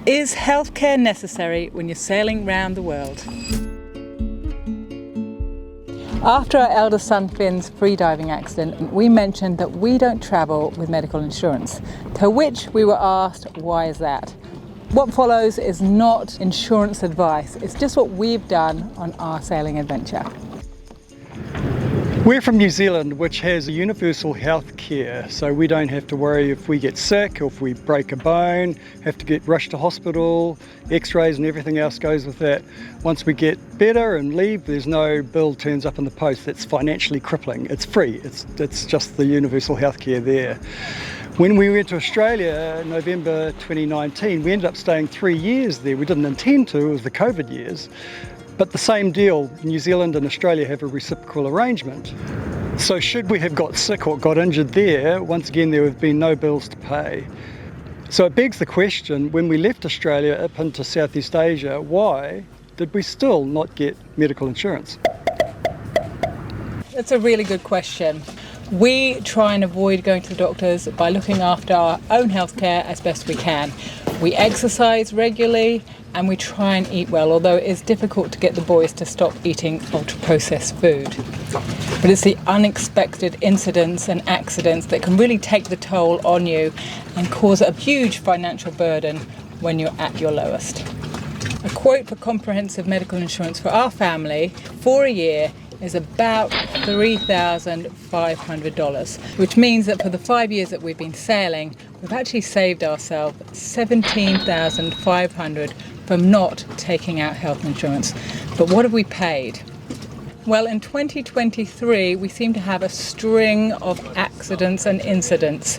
Is healthcare necessary when you're sailing around the world? After our eldest son Finn's freediving accident, we mentioned that we don't travel with medical insurance, to which we were asked, why is that? What follows is not insurance advice, it's just what we've done on our sailing adventure. We're from New Zealand, which has a universal health care, so we don't have to worry if we get sick or if we break a bone, have to get rushed to hospital, x-rays and everything else goes with that. Once we get better and leave, there's no bill turns up in the post that's financially crippling. It's free, it's just the universal health care there. When we went to Australia in November 2019, we ended up staying 3 years there. We didn't intend to, it was the COVID years. But the same deal, New Zealand and Australia have a reciprocal arrangement. So should we have got sick or got injured there, once again there have been no bills to pay. So it begs the question, when we left Australia up into Southeast Asia, why did we still not get medical insurance? That's a really good question. We try and avoid going to the doctors by looking after our own healthcare as best we can. We exercise regularly and we try and eat well, although it is difficult to get the boys to stop eating ultra-processed food. But it's the unexpected incidents and accidents that can really take the toll on you and cause a huge financial burden when you're at your lowest. A quote for comprehensive medical insurance for our family for a year is about $3,500, which means that for the 5 years that we've been sailing, we've actually saved ourselves $17,500 from not taking out health insurance. But what have we paid? Well, in 2023, we seem to have a string of accidents and incidents.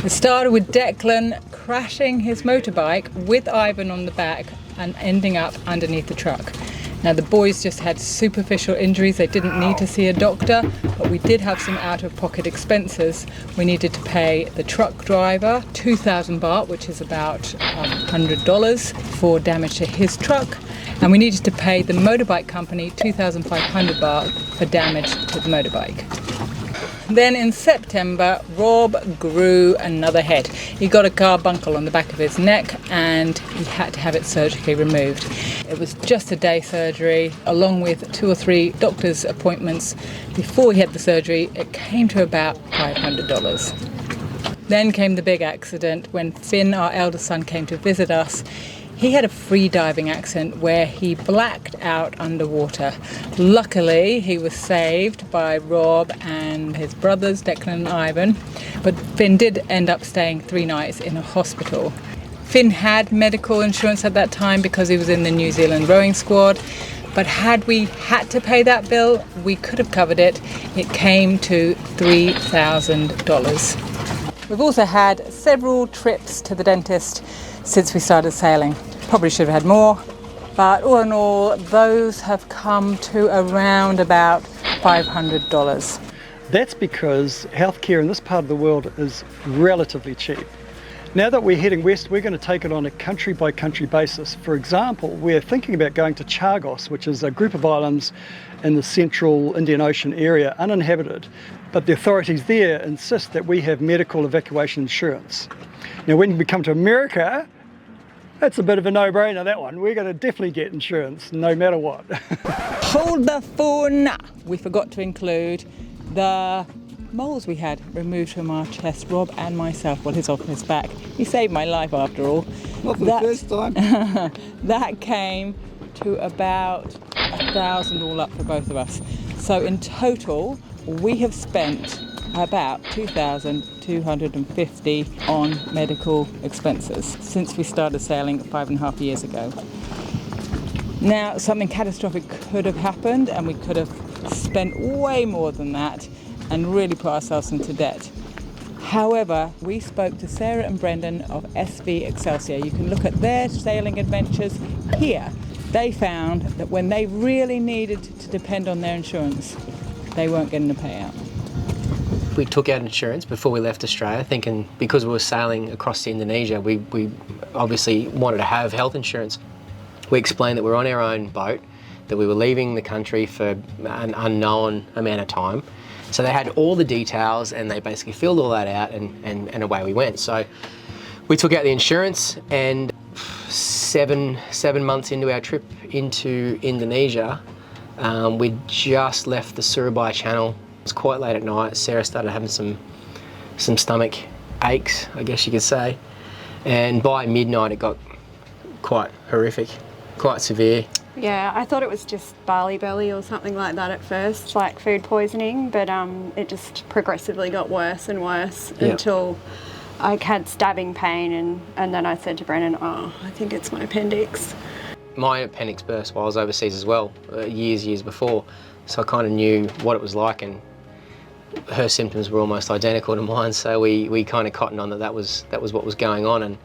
It started with Declan crashing his motorbike with Ivan on the back and ending up underneath the truck. Now the boys just had superficial injuries, they didn't need to see a doctor, but we did have some out-of-pocket expenses. We needed to pay the truck driver 2,000 baht, which is about $100 for damage to his truck, and we needed to pay the motorbike company 2,500 baht for damage to the motorbike. Then in September, Rob grew another head. He got a carbuncle on the back of his neck and he had to have it surgically removed. It was just a day surgery, along with 2 or 3 doctor's appointments before he had the surgery. It came to about $500. Then came the big accident when Finn, our eldest son, came to visit us. He had a free-diving accident where he blacked out underwater. Luckily, he was saved by Rob and his brothers, Declan and Ivan, but Finn did end up staying 3 nights in a hospital. Finn had medical insurance at that time because he was in the New Zealand rowing squad, but had we had to pay that bill, we could have covered it. It came to $3,000. We've also had several trips to the dentist since we started sailing. Probably should have had more, but all in all, those have come to around about $500. That's because healthcare in this part of the world is relatively cheap. Now that we're heading west, we're going to take it on a country-by-country basis. For example, we're thinking about going to Chagos, which is a group of islands in the central Indian Ocean area, uninhabited. But the authorities there insist that we have medical evacuation insurance. Now, when we come to America, that's a bit of a no-brainer, that one. We're going to definitely get insurance, no matter what. Hold the phone! We forgot to include the moles we had removed from our chest, Rob and myself. Well, his off his back. He saved my life after all. Not for the first time. That came to about $1,000 all up for both of us. So in total, we have spent about $2,250 on medical expenses since we started sailing 5.5 years ago. Now, something catastrophic could have happened and we could have spent way more than that and really put ourselves into debt. However, we spoke to Sarah and Brendan of SV Excelsior. You can look at their sailing adventures here. They found that when they really needed to depend on their insurance, they weren't getting a payout. We took out insurance before we left Australia, thinking because we were sailing across to Indonesia, we obviously wanted to have health insurance. We explained that we're on our own boat, that we were leaving the country for an unknown amount of time. So they had all the details and they basically filled all that out and away we went. So we took out the insurance and seven months into our trip into Indonesia, we'd just left the Surabaya Channel. It was quite late at night. Sarah started having some stomach aches, I guess you could say. And by midnight it got quite horrific, quite severe. Yeah, I thought it was just barley belly or something like that at first, like food poisoning, but it just progressively got worse and worse until I had stabbing pain, and then I said to Brennan, oh, I think it's my appendix. My appendix burst while I was overseas as well, years before, so I kind of knew what it was like, and her symptoms were almost identical to mine, so we kind of cottoned on that was what was going on,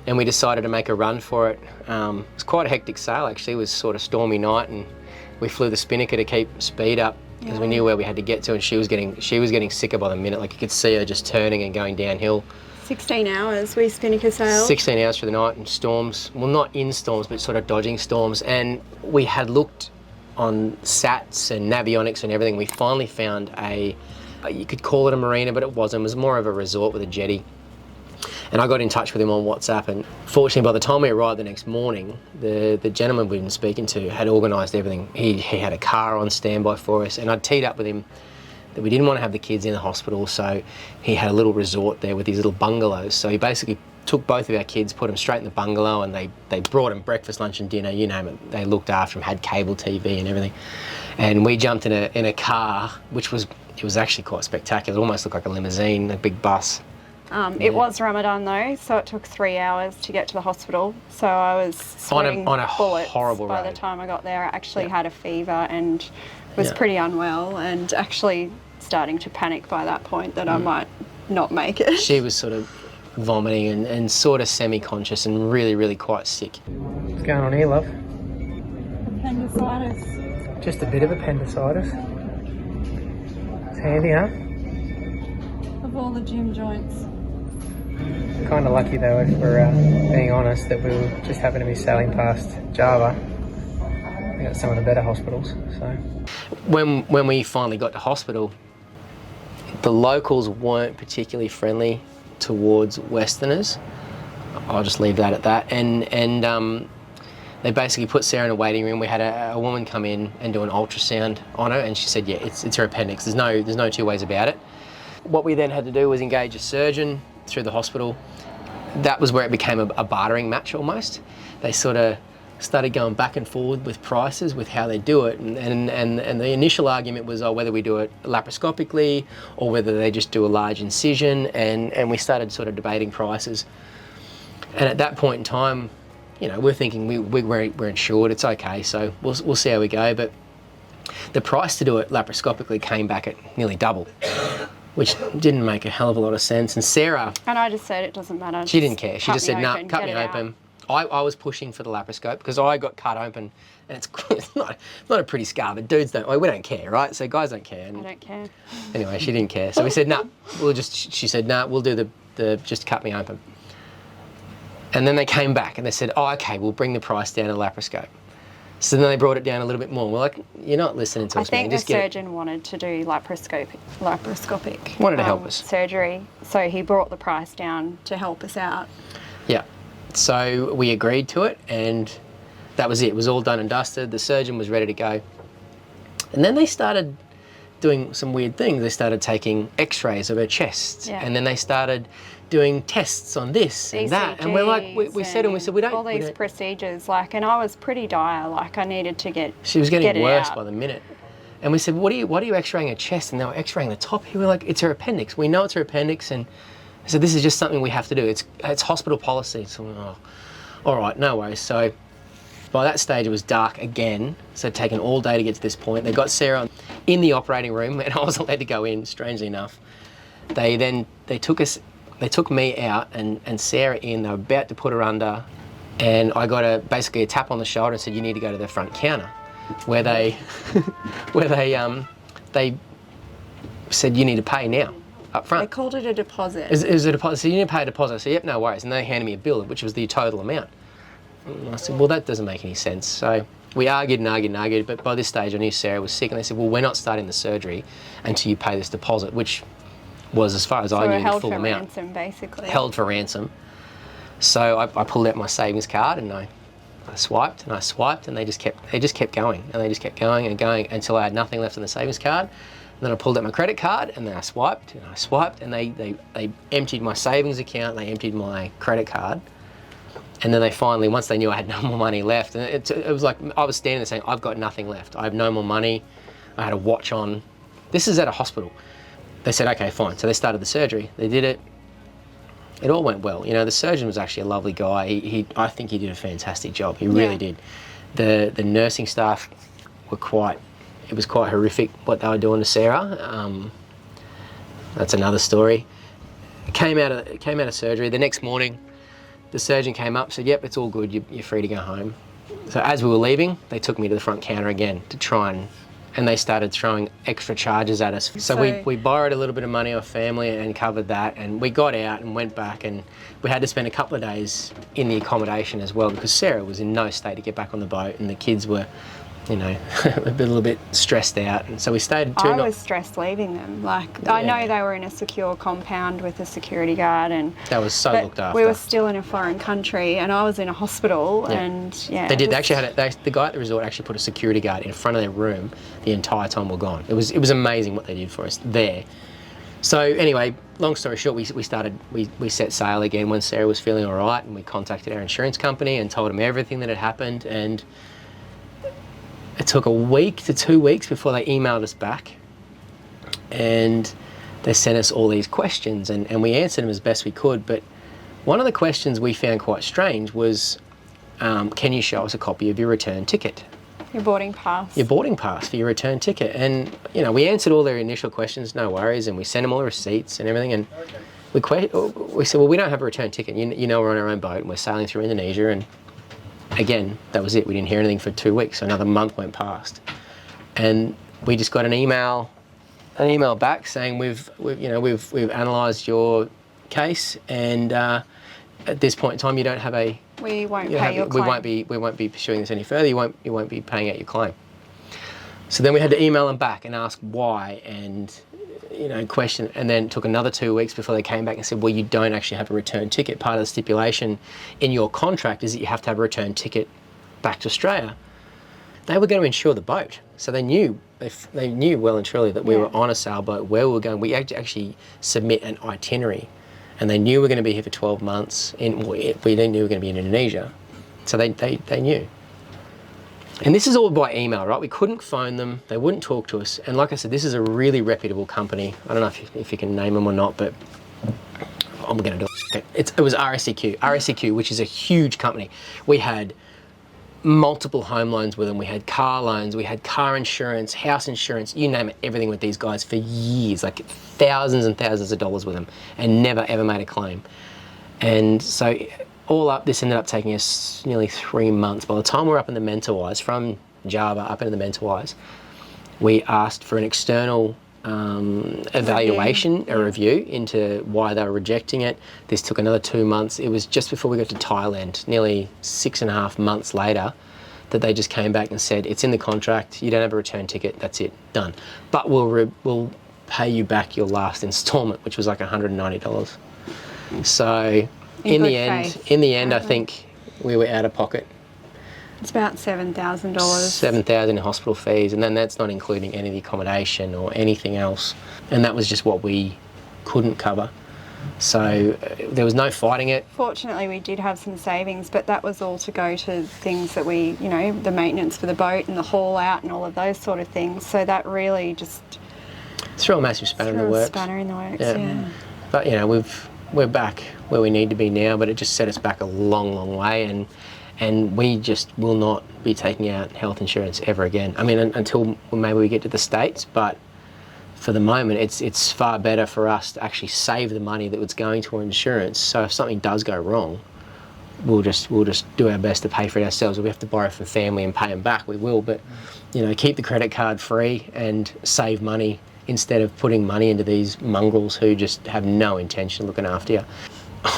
and we decided to make a run for it. It was quite a hectic sail actually. It was sort of stormy night, and we flew the spinnaker to keep speed up because we knew where we had to get to, and she was getting sicker by the minute. Like you could see her just turning and going downhill. 16 hours we spinnaker sailed. 16 hours through the night in storms. Well, not in storms, but sort of dodging storms. And we had looked on SATs and navionics and everything. We finally found you could call it a marina, but it wasn't. It was more of a resort with a jetty. And I got in touch with him on WhatsApp, and fortunately by the time we arrived the next morning, the gentleman we'd been speaking to had organised everything. He had a car on standby for us, and I'd teed up with him that we didn't want to have the kids in the hospital, so he had a little resort there with these little bungalows. So he basically took both of our kids, put them straight in the bungalow, and they brought them breakfast, lunch and dinner, you name it. They looked after them, had cable TV and everything. And we jumped in a car, which was actually quite spectacular. It almost looked like a limousine, a big bus. It was Ramadan though, so it took 3 hours to get to the hospital. So I was sweating on a bullets horrible by road. the time I got there. I actually had a fever and was pretty unwell, and actually starting to panic by that point that I might not make it. She was sort of vomiting and sort of semi-conscious and really, really quite sick. What's going on here, love? Appendicitis. Just a bit of appendicitis. It's handy, huh? Of all the gym joints. Kind of lucky though, if we're being honest, that we just happened to be sailing past Java. We got some of the better hospitals. So when we finally got to hospital, the locals weren't particularly friendly towards Westerners. I'll just leave that at that. And they basically put Sarah in a waiting room. We had a woman come in and do an ultrasound on her, and she said, yeah, it's her appendix. There's no two ways about it. What we then had to do was engage a surgeon through the hospital. That was where it became a bartering match almost. They sort of started going back and forward with prices, with how they do it, and the initial argument was whether we do it laparoscopically or whether they just do a large incision, and we started sort of debating prices. And at that point in time, you know, we're thinking we're insured, it's okay, so we'll see how we go. But the price to do it laparoscopically came back at nearly double, which didn't make a hell of a lot of sense. And Sarah... And I just said it doesn't matter. She didn't care. She just said, no, cut me get it open. I was pushing for the laparoscope because I got cut open, and it's not a pretty scar, but dudes don't, we don't care, right? So guys don't care. And I don't care. anyway, she didn't care. So we said, no, she said, no, we'll do the just cut me open. And then they came back and they said, oh, okay, we'll bring the price down to laparoscope. So then they brought it down a little bit more. We're like, you're not listening to us, man. I think the surgeon wanted to do laparoscopic wanted to help us. Surgery. So he brought the price down to help us out. Yeah. So we agreed to it, and that was it. It was all done and dusted. The surgeon was ready to go. And then they started doing some weird things. They started taking x-rays of her chest, and then they started doing tests on this and that. And we're like, we said we don't... All these procedures, like, and I was pretty dire, like I needed to get She was getting worse out by the minute. And we said, why are you x-raying her chest? And they were x-raying the top. We were like, it's her appendix. We know it's her appendix, and so this is just something we have to do. It's hospital policy. So, all right, no worries. So by that stage, it was dark again. So it'd taken all day to get to this point. They got Sarah in the operating room, and I was allowed to go in, strangely enough. They took me out and Sarah in. They were about to put her under, and I got basically a tap on the shoulder and said, you need to go to the front counter, where they said, you need to pay now. Up front. They called it a deposit. It was a deposit. So you need to pay a deposit. I said, yep, no worries. And they handed me a bill, which was the total amount. And I said, well, that doesn't make any sense. So we argued and argued and argued, but by this stage I knew Sarah was sick, and they said, well, we're not starting the surgery until you pay this deposit, which was, as far as I knew, the full amount. Held for ransom, basically. Held for ransom. So I pulled out my savings card and I swiped and I swiped, and they just kept going, and they just kept going and going until I had nothing left on the savings card. And then I pulled out my credit card and then I swiped and I swiped, and they emptied my savings account, they emptied my credit card. And then they finally, once they knew I had no more money left, and it was like I was standing there saying, I've got nothing left. I have no more money. I had a watch on. This is at a hospital. They said, okay, fine. So they started the surgery. They did it. It all went well. You know, the surgeon was actually a lovely guy. I think he did a fantastic job. He really did. The nursing staff were it was quite horrific what they were doing to Sarah. That's another story. It came out of surgery. The next morning, the surgeon came up, said, yep, it's all good. You're free to go home. So as we were leaving, they took me to the front counter again to try and they started throwing extra charges at us. So we borrowed a little bit of money off family and covered that, and we got out and went back, and we had to spend a couple of days in the accommodation as well, because Sarah was in no state to get back on the boat, and the kids were, you know, a little bit stressed out, and so we stayed. I was stressed leaving them. Like, I know they were in a secure compound with a security guard, and that was so looked after. We were still in a foreign country, and I was in a hospital, and they did. They actually had the guy at the resort actually put a security guard in front of their room the entire time we're gone. It was amazing what they did for us there. So anyway, long story short, we set sail again when Sarah was feeling all right, and we contacted our insurance company and told them everything that had happened, and it took a week to 2 weeks before they emailed us back, and they sent us all these questions, and we answered them as best we could. But one of the questions we found quite strange was, can you show us a copy of your return ticket? Your boarding pass. Your boarding pass for your return ticket. And, you know, we answered all their initial questions, no worries, and we sent them all the receipts and everything, and we said, well, we don't have a return ticket. You know, we're on our own boat and we're sailing through Indonesia, and again, that was it. We didn't hear anything for 2 weeks. So another month went past, and we just got an email back saying we've analysed your case, and at this point in time, you don't have a. We won't pay your claim. We won't be pursuing this any further. You won't be paying out your claim. So then we had to email them back and ask why, and question, and then it took another 2 weeks before they came back and said, well, you don't actually have a return ticket. Part of the stipulation in your contract is that you have to have a return ticket back to Australia. They were going to insure the boat, so they knew well and truly that we were on a sailboat, where we were going. We actually submit an itinerary, and they knew we were going to be here for 12 months. We knew we were going to be in Indonesia, so they knew. And this is all by email, right? We couldn't phone them. They wouldn't talk to us. And like I said, this is a really reputable company. I don't know if you can name them or not, but I'm going to do it. It was RSEQ, which is a huge company. We had multiple home loans with them. We had car loans. We had car insurance, house insurance, you name it, everything with these guys for years, like thousands and thousands of dollars with them, and never, ever made a claim. And so all up, this ended up taking us nearly 3 months. By the time we were up in the Mentawais, from Java up into the Mentawais, we asked for an external evaluation, a review into why they were rejecting it. This took another 2 months. It was just before we got to Thailand, nearly 6.5 months later, that they just came back and said, it's in the contract, you don't have a return ticket, that's it, done. But we'll pay you back your last instalment, which was like $190. So in the end, I think we were out of pocket. It's about $7,000. $7,000 in hospital fees, and then that's not including any of the accommodation or anything else. And that was just what we couldn't cover. So there was no fighting it. Fortunately, we did have some savings, but that was all to go to things that we, the maintenance for the boat and the haul out and all of those sort of things. So that really just threw a massive spanner in the works. Yeah. But we're back where we need to be now, but it just set us back a long, long way, and we just will not be taking out health insurance ever again. I mean, until maybe we get to the States, but for the moment, it's far better for us to actually save the money that was going to our insurance. So if something does go wrong, we'll just do our best to pay for it ourselves. If we have to borrow from family and pay them back, we will. But keep the credit card free and save money instead of putting money into these mongrels who just have no intention of looking after you.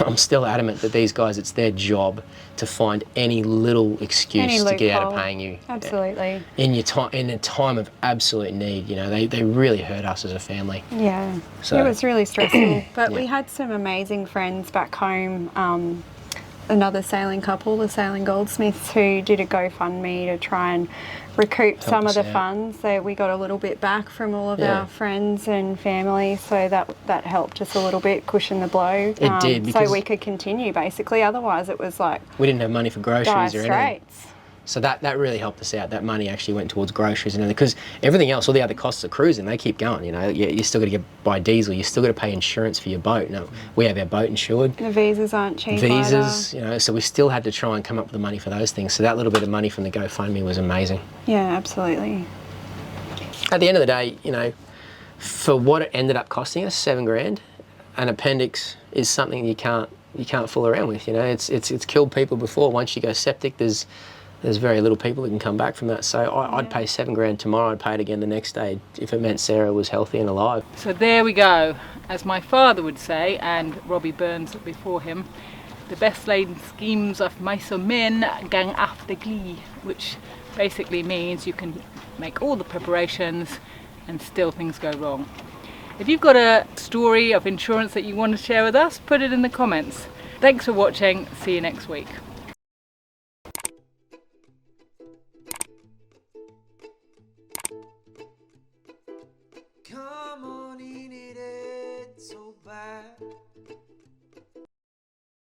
I'm still adamant that these guys, it's their job to find any little excuse to get out of paying you. Absolutely. In a time of absolute need, they really hurt us as a family. Yeah. So it was really stressful. But we had some amazing friends back home another sailing couple, the Sailing Goldsmiths, who did a GoFundMe to try and recoup some of the funds. So we got a little bit back from all of our friends and family, so that helped us a little bit, cushion the blow. It did, because so we could continue basically. Otherwise it was like we didn't have money for groceries dire or anything. straits. So that really helped us out. That money actually went towards groceries and everything, because everything else, all the other costs of cruising, they keep going. You know, you still got to buy diesel. You still got to pay insurance for your boat. No, we have our boat insured. The visas aren't cheap. Visas, you know, so we still had to try and come up with the money for those things. So that little bit of money from the GoFundMe was amazing. Yeah, absolutely. At the end of the day, you know, for what it ended up costing us, $7,000, an appendix is something you can't fool around with. You know, it's killed people before. Once you go septic, there's very little people that can come back from that. So I'd pay $7,000 tomorrow. I'd pay it again the next day if it meant Sarah was healthy and alive. So there we go. As my father would say, and Robbie Burns before him, the best laid schemes of mice or men gang after glee, which basically means you can make all the preparations and still things go wrong. If you've got a story of insurance that you want to share with us, put it in the comments. Thanks for watching. See you next week.